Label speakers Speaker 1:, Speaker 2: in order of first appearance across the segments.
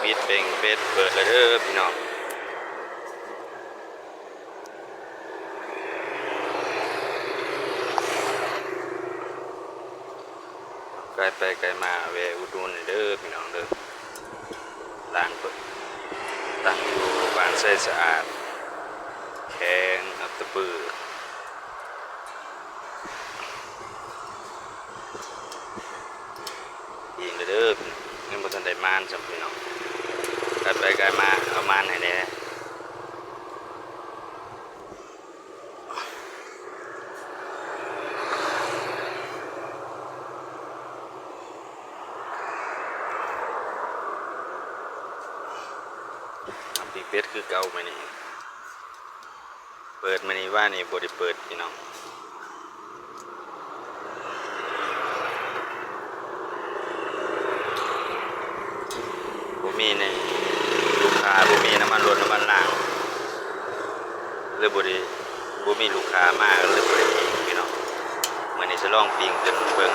Speaker 1: ปิดเป็งเป็ดเปิดเลยเด้อพี่น้องไกลไปไกลมาแวะอุดหนุนเด้อพี่น้องเด้อร้านเปิดตั้งอยู่บ้านไซสะอาดแข็งอัตตปือยิงเลยเด้อนี่บ่ทันได้มานสำพี่น้องไกลไปไกลมาเอามานให้แน่ปีเป็ดคือเก่าไหมนี่เปิดมานี่ว่านี่บ่ได้เปิดพี่น้องบ่มีในลูกค้าบ่มีน้ำมันรถน้ำมันล้างเลยบ่มีลูกค้ามาเลยบ่ได้ปิ้งพี่น้องมื้อนี้จะลองปิ้งจนเบิ่ง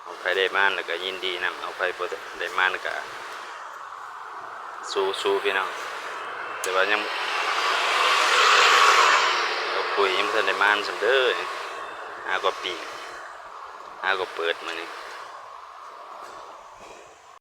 Speaker 1: เอาใครได้มานแล้วก็ยินดีนำเอาใครบ่ได้มานแล้วก็สู้พี่น้องแต่ว่ายังเราคุยยังบ่ทันได้มานซำเด้อหาก็ปิ้งหาก็เปิดมื้อนี้